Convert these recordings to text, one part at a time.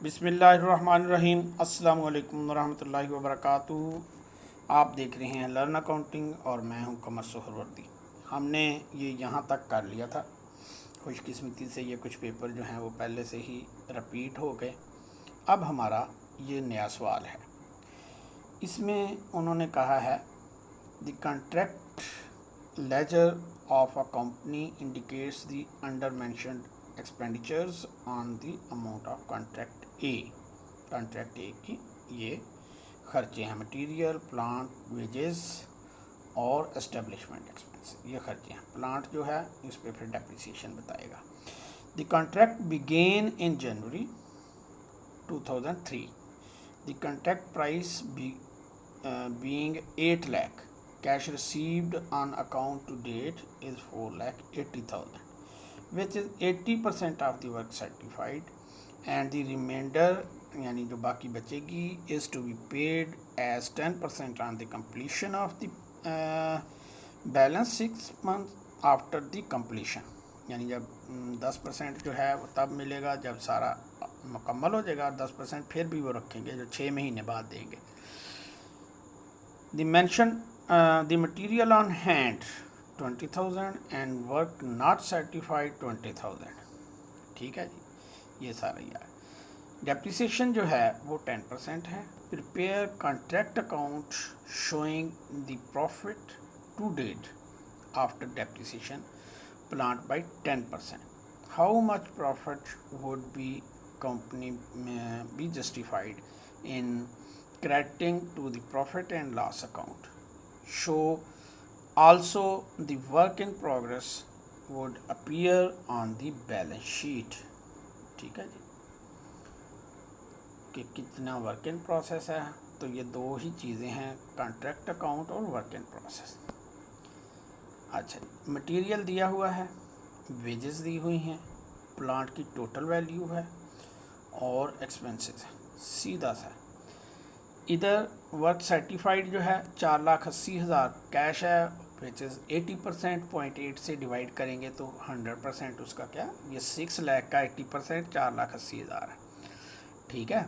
बिस्मिल्लाहिर्रहमानिर्रहीम। अस्सलाम वालेकुम रहमतुल्लाहि व बरकातुहू। आप देख रहे हैं लर्न अकाउंटिंग और मैं हूं कमर सोहरवर्दी। हमने ये यहाँ तक कर लिया था। खुशकिस्मती से ये कुछ पेपर जो हैं वो पहले से ही रिपीट हो गए। अब हमारा ये नया सवाल है। इसमें उन्होंने कहा है the contract ledger of a company indicates the under mentioned expenditures on the amount of contract A. Contract A की ये खर्चे हैं, मटेरियल, प्लांट, वेजेस और एस्टेब्लिशमेंट एक्सपेंस, ये खर्चे हैं। प्लांट जो है इस पर फिर डेप्रिसिएशन बताएगा। The contract begin in January 2003। The contract price being 8 lakh, cash received on account to date is 4,80,000, which is 80% of the work certified, and the remainder यानी जो बाकी बचेगी is to be paid as 10% on the completion of the balance 6 months after the completion। यानी जब 10% जो है वो तब मिलेगा जब सारा मुकम्मल हो जाएगा, और 10% फिर भी वो रखेंगे जो 6 महीने बाद देंगे। The mentioned the material on hand 20,000 and work not certified 20,000। ठीक है जी, ये सारा यार। डेप्रिसिएशन जो है वो 10% है। Prepare contract account showing the profit to date after depreciation plant by 10%। How much profit would be company be justified in crediting to the profit and loss account। Show also the work in progress would appear on the balance sheet। ठीक है जी, कि कितना work in process है। तो ये दो ही चीज़ें हैं, कॉन्ट्रैक्ट अकाउंट और वर्क इन प्रोसेस। अच्छा, मटेरियल दिया हुआ है, वेजेस दी हुई हैं, प्लांट की टोटल वैल्यू है और एक्सपेंसेस है। सीधा सा इधर वर्क सर्टिफाइड जो है 4,80,000 कैश है, विच इज़ 80%। 0.8 से डिवाइड करेंगे तो 100% उसका क्या, ये 6 लाख का 80% 4,80,000 है। ठीक है,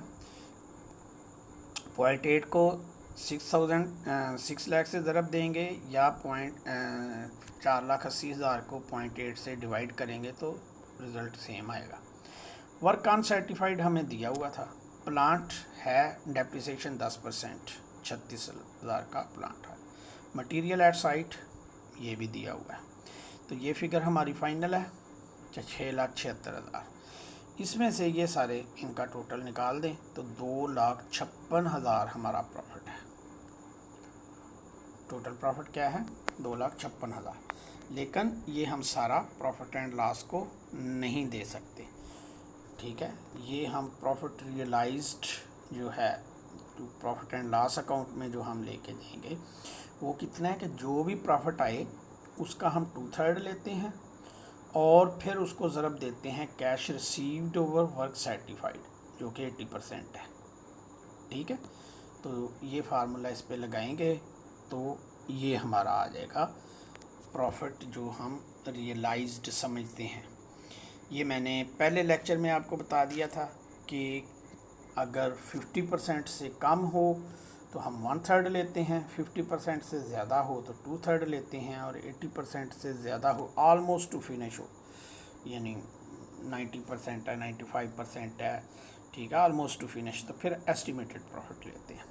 0.8 को 6 लाख से ज़रब देंगे या 4,80,000 को 0.8 से डिवाइड करेंगे तो रिज़ल्ट सेम आएगा। वर्क ऑन सर्टिफाइड हमें दिया हुआ था। प्लांट है डेप्रिसिएशन 10%, 36,000 का प्लांट है। मटेरियल एट साइट ये भी दिया हुआ है। तो ये फिगर हमारी फाइनल है 6,76,000। इसमें से ये सारे इनका टोटल निकाल दें तो 2,56,000 हमारा प्रॉफिट है। टोटल प्रॉफिट क्या है, 2,56,000। लेकिन ये हम सारा प्रॉफिट एंड लॉस को नहीं दे सकते। ठीक है, ये हम प्रॉफिट रियलाइज्ड जो है तो प्रॉफिट एंड लॉस अकाउंट में जो हम लेके देंगे वो कितना है कि जो भी प्रॉफिट आए उसका हम 2/3 लेते हैं और फिर उसको ज़रब देते हैं cash received over work certified जो कि 80% है। ठीक है, तो ये फार्मूला इस पे लगाएंगे तो ये हमारा आ जाएगा प्रॉफिट जो हम रियलाइज्ड समझते हैं। ये मैंने पहले लेक्चर में आपको बता दिया था कि अगर 50% से कम हो तो हम 1/3 लेते हैं, 50% से ज़्यादा हो तो 2/3 लेते हैं, और 80% से ज़्यादा हो, ऑलमोस्ट टू फिनिश हो, यानी 90% है, 95% है, ठीक है, ऑलमोस्ट टू फिनिश, तो फिर एस्टिमेटेड प्रॉफिट लेते हैं।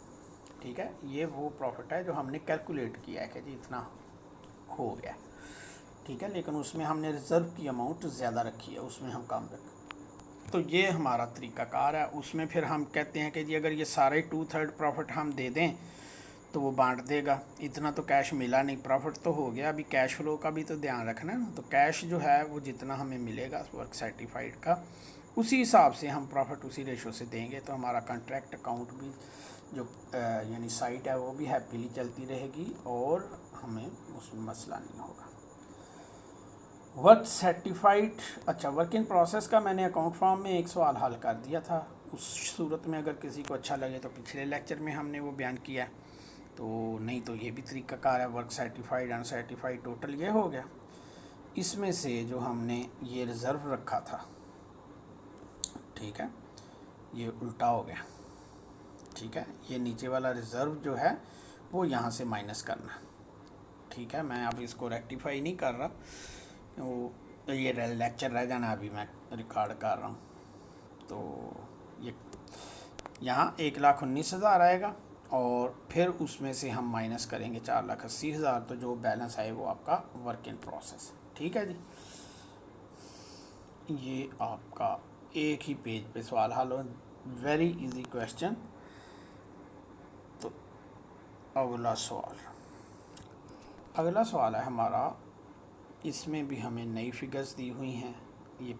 ठीक है, ये वो प्रॉफिट है जो हमने कैलकुलेट किया है कि जी इतना हो गया। ठीक है, लेकिन उसमें हमने रिज़र्व की अमाउंट ज़्यादा रखी है, उसमें हम कम रखें। तो ये हमारा तरीक़ाकार है। उसमें फिर हम कहते हैं कि जी अगर ये सारे 2/3 प्रॉफिट हम दे दें तो वो बांट देगा। इतना तो कैश मिला नहीं, प्रॉफिट तो हो गया, अभी कैश फ्लो का भी तो ध्यान रखना है ना। तो कैश जो है वो जितना हमें मिलेगा वर्क सर्टिफाइड का, उसी हिसाब से हम प्रॉफिट उसी रेशो से देंगे। तो हमारा कॉन्ट्रैक्ट अकाउंट भी जो यानी साइट है वो भी हैप्पीली चलती रहेगी और हमें उसमें मसला नहीं होगा। वर्क सर्टिफाइड, अच्छा, वर्क इन प्रोसेस का मैंने अकाउंट फॉर्म में एक सवाल हल कर दिया था। उस सूरत में अगर किसी को अच्छा लगे तो पिछले लेक्चर में हमने वो बयान किया है, तो नहीं तो ये भी तरीक़ाकार है। वर्क सर्टिफाइड अनसर्टिफाइड टोटल ये हो गया। इसमें से जो हमने ये रिज़र्व रखा था, ठीक है, ये उल्टा हो गया, ठीक है। ये नीचे वाला रिज़र्व जो है वो यहाँ से माइनस करना, ठीक है। मैं अब इसको रेक्टिफाई नहीं कर रहा, वो ये लेक्चर रह जाना, अभी मैं रिकॉर्ड कर रहा हूँ। तो ये यहाँ 1,19,000 आएगा और फिर उसमें से हम माइनस करेंगे 4,80,000, तो जो बैलेंस आए वो आपका वर्क इन प्रोसेस, ठीक है जी। ये आपका एक ही पेज पे सवाल हल हो, वेरी इजी क्वेश्चन। तो अगला सवाल है हमारा, इसमें भी हमें नई फिगर्स दी हुई हैं। ये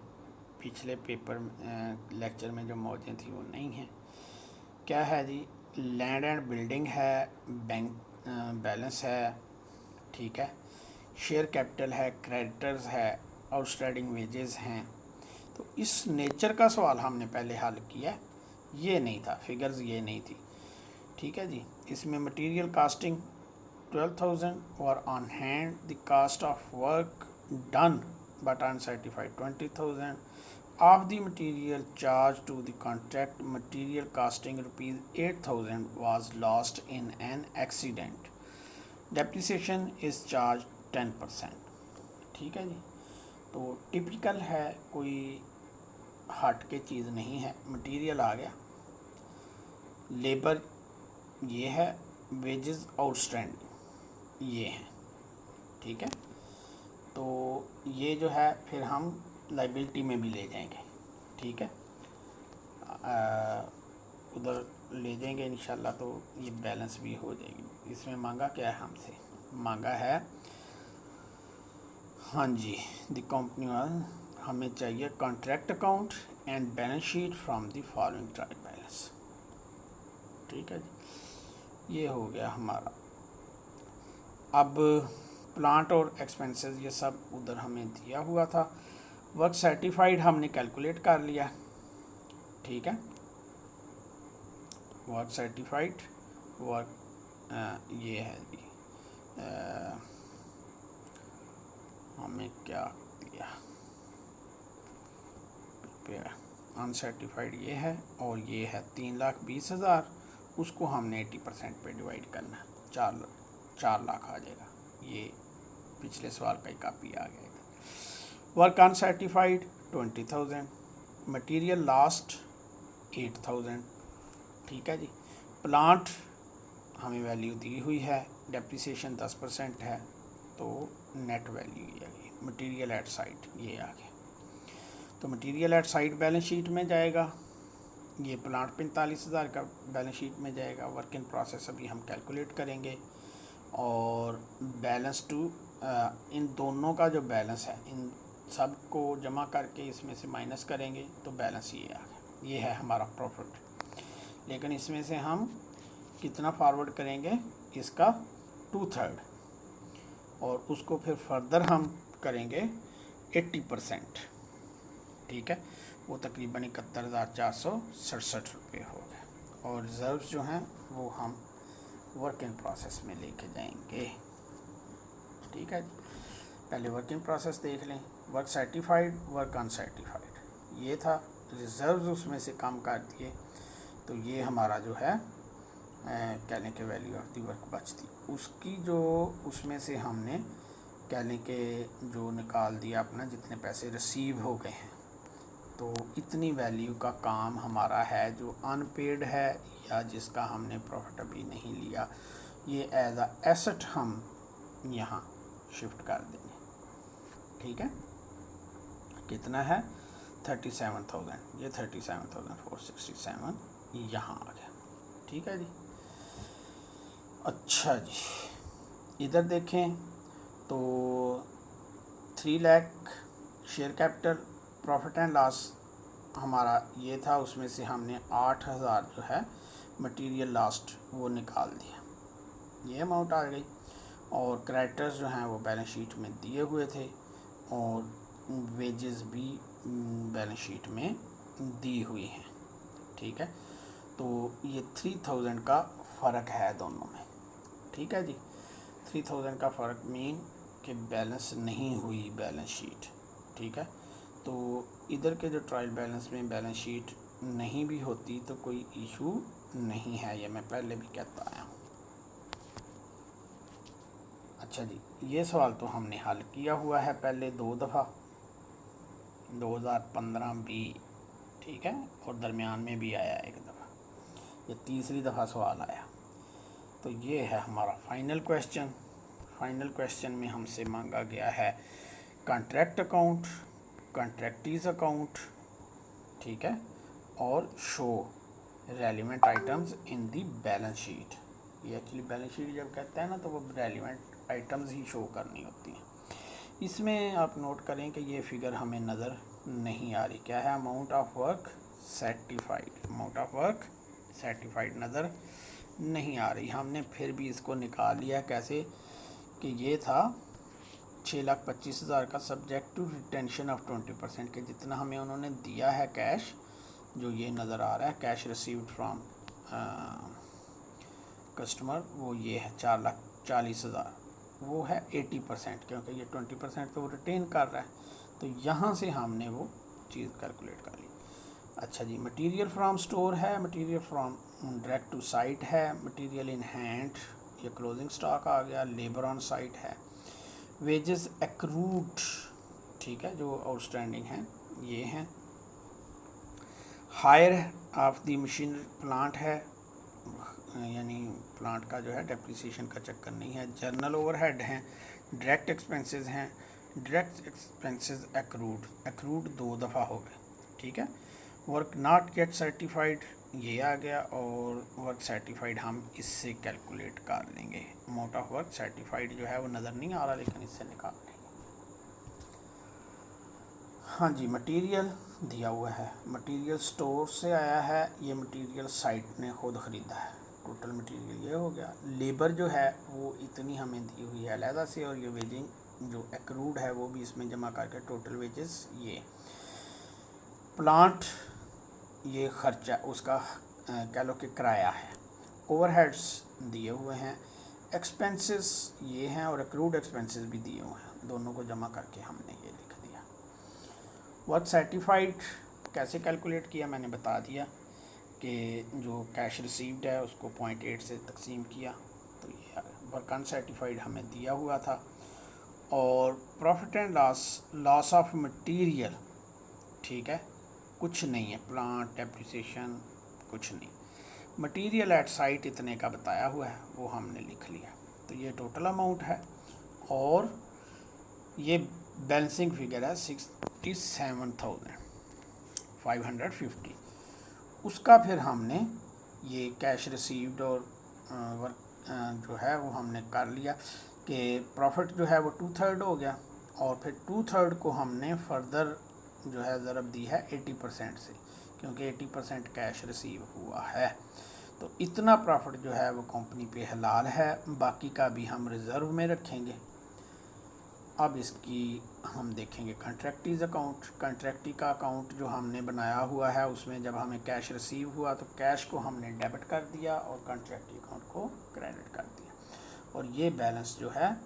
पिछले पेपर लेक्चर में जो मौजूद थी वो नहीं है। क्या है जी, लैंड एंड बिल्डिंग है, बैंक बैलेंस है, ठीक है, शेयर कैपिटल है, क्रेडिटर्स है, आउटस्टैंडिंग वेजेस हैं। तो इस नेचर का सवाल हमने पहले हल किया, ये नहीं था, फिगर्स ये नहीं थी, ठीक है जी। इसमें material costing 12,000 were on hand, the cost of work done but uncertified 20,000, of the material charged to the contract material costing rupees 8,000 was lost in an accident, depreciation is charged 10%, ठीक है जी। तो टिपिकल है, कोई हट के चीज़ नहीं है। Material आ गया, लेबर ये है, वेजेस आउटस्टैंडिंग ये है, ठीक है। तो ये जो है फिर हम लाइबिलिटी में भी ले जाएंगे, ठीक है, उधर ले जाएंगे इंशाल्लाह, तो ये बैलेंस भी हो जाएगी। इसमें मांगा क्या है हमसे, मांगा है, हाँ जी, द कंपनी हमें चाहिए contract account and balance sheet from the following trial balance, ठीक है जी। ये हो गया हमारा। अब प्लांट और एक्सपेंसेस ये सब उधर हमें दिया हुआ था। वर्क सर्टिफाइड हमने कैलकुलेट कर लिया, ठीक है। वर्क सर्टिफाइड वर्क ये है जी, हमें क्या दिया, अनसर्टिफाइड ये है, और ये है 3,20,000, उसको हमने 80% पे डिवाइड करना, 4 लाख आ जाएगा। ये पिछले सवाल का ही कापी आ गया। वर्क अनसर्टिफाइड 20,000, मटेरियल लास्ट 8,000, ठीक है जी। प्लांट हमें वैल्यू दी हुई है, डेप्रिसिएशन 10% है, तो नेट वैल्यू ये आ गई। मटेरियल एट साइट ये आ गया, तो material at site balance sheet में जाएगा। ये प्लांट 45,000 का बैलेंस शीट में जाएगा। वर्क इन प्रोसेस अभी हम कैलकुलेट करेंगे, और बैलेंस टू इन दोनों का जो बैलेंस है, इन सब को जमा करके इसमें से माइनस करेंगे तो बैलेंस ये आ गया। ये है हमारा प्रॉफिट, लेकिन इसमें से हम कितना फॉरवर्ड करेंगे, इसका 2/3, और उसको फिर फर्दर हम करेंगे 80%, ठीक है। वो तकरीबन 71,467 रुपये हो गए। और रिज़र्व्स जो हैं वो हम वर्क इन प्रोसेस में लेके जाएंगे, ठीक है। पहले वर्क इन प्रोसेस देख लें, वर्क सर्टिफाइड, वर्क अनसर्टिफाइड ये था, रिज़र्व्स उसमें से कम कर दिए, तो ये हमारा जो है कहने के वैल्यू ऑफ दी वर्क बचती, उसकी जो उसमें से हमने कहने के जो निकाल दिया अपना, जितने पैसे रिसीव हो गए हैं, तो इतनी वैल्यू का काम हमारा है जो अनपेड है, या जिसका हमने प्रॉफिट अभी नहीं लिया, ये एज अ एसेट हम यहाँ शिफ्ट कर देंगे, ठीक है। कितना है, 37,000, ये 37,467 यहाँ आ गया, ठीक है जी। अच्छा जी, इधर देखें तो 3 lakh share capital, profit and loss हमारा ये था, उसमें से हमने 8,000 जो है मटेरियल लास्ट वो निकाल दिया, ये अमाउंट आ गई। और क्रेडिटर्स जो हैं वो बैलेंस शीट में दिए हुए थे, और वेजेस भी बैलेंस शीट में दी हुई हैं, ठीक है। तो ये 3,000 का फ़र्क है दोनों में, ठीक है जी। 3,000 का फ़र्क मीन कि बैलेंस नहीं हुई बैलेंस शीट, ठीक है। तो इधर के जो ट्रायल बैलेंस में बैलेंस शीट नहीं भी होती तो कोई इशू नहीं है, ये मैं पहले भी कहता आया हूँ। अच्छा जी, ये सवाल तो हमने हल किया हुआ है पहले 2 दफ़ा, 2015 भी, ठीक है, और दरमियान में भी आया एक दफ़ा, ये तीसरी दफ़ा सवाल आया। तो ये है हमारा फाइनल क्वेश्चन। फाइनल क्वेश्चन में हमसे मांगा गया है कॉन्ट्रैक्ट अकाउंट, कॉन्ट्रैक्टीज अकाउंट, ठीक है, और show relevant items in the balance sheet. ये एक्चुअली बैलेंस शीट जब कहते हैं ना तो वो रेलिवेंट आइटम्स ही शो करनी होती हैं। इसमें आप नोट करें कि ये फिगर हमें नज़र नहीं आ रही, क्या है, amount of work certified, amount of work certified नज़र नहीं आ रही। हमने फिर भी इसको निकाल लिया कैसे कि ये था 6,25,000 का सब्जेक्ट टू रिटेंशन ऑफ 20% के जितना हमें उन्होंने दिया है कैश, जो ये नज़र आ रहा है कैश रिसीव्ड फ्रॉम कस्टमर, वो ये है 4,40,000, वो है 80%, क्योंकि ये 20% तो वो रिटेन कर रहा है, तो यहाँ से हमने वो चीज़ कैलकुलेट कर ली। अच्छा जी, मटेरियल फ्रॉम स्टोर है, material from direct to site है, मटेरियल इन हैंड, ये क्लोजिंग स्टॉक आ गया, लेबर ऑन साइट है, वेजेस एक्रूड, ठीक है, जो आउटस्टैंडिंग हैं ये हैं, hire of the machine plant है, यानी प्लांट का जो है डेप्रिसिएशन का चक्कर नहीं है, जर्नल ओवरहेड हैं, डायरेक्ट एक्सपेंसेस हैं, डायरेक्ट एक्सपेंसेस एक्रूड, एक्रूड 2 दफ़ा हो गए, ठीक है, वर्क नॉट गेट सर्टिफाइड ये आ गया, और वर्क सर्टिफाइड हम इससे कैलकुलेट कर लेंगे। अमाउंट ऑफ वर्क सर्टिफाइड जो है वो नज़र नहीं आ रहा, लेकिन इससे निकाल लेंगे। हाँ जी, मटेरियल दिया हुआ है, मटेरियल स्टोर से आया है, ये मटेरियल साइट ने खुद ख़रीदा है, टोटल मटेरियल ये हो गया। लेबर जो है वो इतनी हमें दी हुई है अलहदा से, और ये वेजिंग जो एक्रूड है वो भी इसमें जमा करके टोटल वेजेस, ये प्लांट ये खर्चा उसका कह लो कि किराया है, ओवरहेड्स दिए हुए हैं, एक्सपेंसेस ये हैं, और एक्रूड एक्सपेंसेस भी दिए हुए हैं, दोनों को जमा करके हमने ये लिख दिया। वर्क सर्टिफाइड कैसे कैलकुलेट किया मैंने बता दिया कि जो कैश रिसीव्ड है उसको 0.8 से तकसीम किया, तो ये वर्क अनसर्टिफाइड हमें दिया हुआ था। और profit and loss, loss of material, ठीक है, कुछ नहीं है, प्लांट डेप्रिसिएशन कुछ नहीं, मटेरियल एट साइट इतने का बताया हुआ है वो हमने लिख लिया, तो ये टोटल अमाउंट है, और ये बैलेंसिंग फिगर है 67,550, उसका फिर हमने ये कैश रिसीव्ड और वर्क जो है वो हमने कर लिया कि प्रॉफिट जो है वो 2/3 हो गया, और फिर 2/3 को हमने फर्दर जो है ज़रब दी है 80% से, क्योंकि 80% कैश रिसीव हुआ है, तो इतना प्रॉफिट जो है वो कंपनी पे हलाल है, बाकी का भी हम रिज़र्व में रखेंगे। अब इसकी हम देखेंगे कॉन्ट्रैक्टीज अकाउंट, कॉन्ट्रैक्टी का अकाउंट जो हमने बनाया हुआ है उसमें जब हमें कैश रिसीव हुआ तो कैश को हमने डेबिट कर दिया और कॉन्ट्रैक्टी अकाउंट को क्रेडिट कर दिया, और ये बैलेंस जो है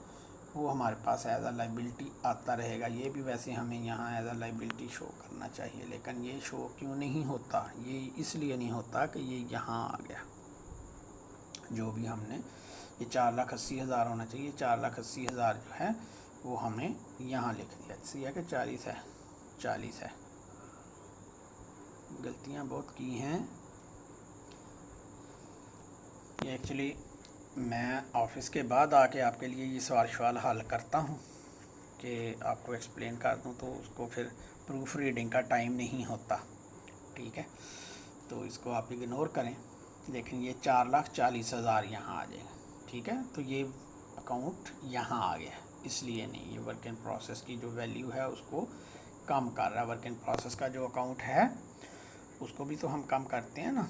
वो हमारे पास एज अ लाइबिलिटी आता रहेगा। ये भी वैसे हमें यहाँ एज अ लाइबिलिटी शो करना चाहिए, लेकिन ये शो क्यों नहीं होता, ये इसलिए नहीं होता कि ये यहाँ आ गया, जो भी हमने ये 4,80,000 होना चाहिए, 4,80,000 जो है वो हमें यहाँ लिख दिया, सी है कि 40 है, 40 है, गलतियाँ बहुत की हैं। ये एक्चुअली मैं ऑफिस के बाद आके आपके लिए ये सवाल हल करता हूँ कि आपको एक्सप्लेन कर दूँ, तो उसको फिर प्रूफ रीडिंग का टाइम नहीं होता, ठीक है, तो इसको आप इग्नोर करें, लेकिन ये 4,40,000 यहाँ आ जाएगा, ठीक है, तो ये अकाउंट यहाँ आ गया, इसलिए नहीं, ये वर्क इन प्रोसेस की जो वैल्यू है उसको कम कर रहा है, वर्क इन प्रोसेस का जो अकाउंट है उसको भी तो हम कम करते हैं ना,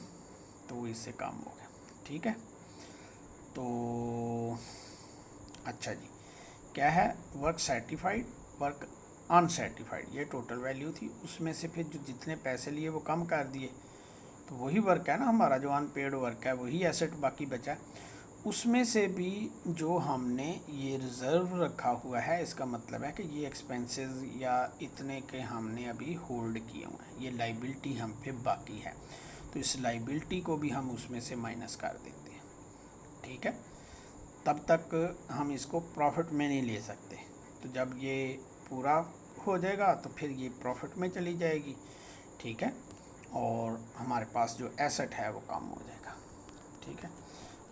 तो वो इससे कम हो गया, ठीक है। तो अच्छा जी, क्या है, वर्क सर्टिफाइड, वर्क अनसर्टिफाइड, ये टोटल वैल्यू थी, उसमें से फिर जो जितने पैसे लिए वो कम कर दिए, तो वही वर्क है ना हमारा, जो अनपेड वर्क है वही एसेट बाकी बचा, उसमें से भी जो हमने ये रिज़र्व रखा हुआ है, इसका मतलब है कि ये एक्सपेंसेस या इतने के हमने अभी होल्ड किए हुए हैं, ये लाइबिलिटी हम पे बाकी है, तो इस लाइबिलिटी को भी हम उसमें से माइनस कर देते हैं। ठीक है, तब तक हम इसको प्रॉफिट में नहीं ले सकते, तो जब ये पूरा हो जाएगा तो फिर ये प्रॉफिट में चली जाएगी। ठीक है, और हमारे पास जो एसेट है वो कम हो जाएगा। ठीक है,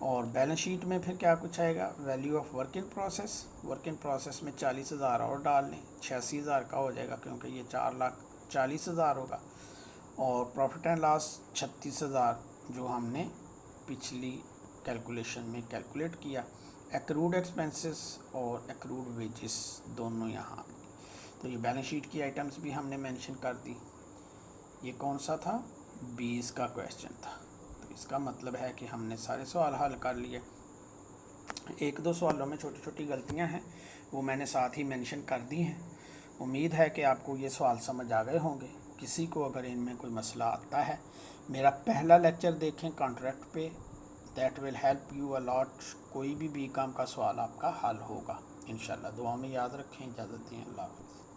और बैलेंस शीट में फिर क्या कुछ आएगा, value of work in process में 40,000 और डाल लें, 86,000 का हो जाएगा क्योंकि ये 4,40,000 होगा। और प्रॉफिट एंड लॉस 36,000 जो हमने पिछली कैलकुलेशन में कैलकुलेट किया। एक्रूड एक्सपेंसेस और एक्रूड वेजेस दोनों यहाँ, तो ये बैलेंस शीट की आइटम्स भी हमने मेंशन कर दी। ये कौन सा था, 20 का क्वेश्चन था, तो इसका मतलब है कि हमने सारे सवाल हल कर लिए। एक दो सवालों में छोटी छोटी गलतियां हैं, वो मैंने साथ ही मेंशन कर दी हैं। उम्मीद है कि आपको ये सवाल समझ आ गए होंगे। किसी को अगर इनमें कोई मसला आता है, मेरा पहला लेक्चर देखें कॉन्ट्रैक्ट पे, that will help you a lot. कोई भी बीकॉम का सवाल आपका हल होगा इंशाल्लाह। दुआ में याद रखें, इजाज़त दें, अल्लाह हाफ़िज़।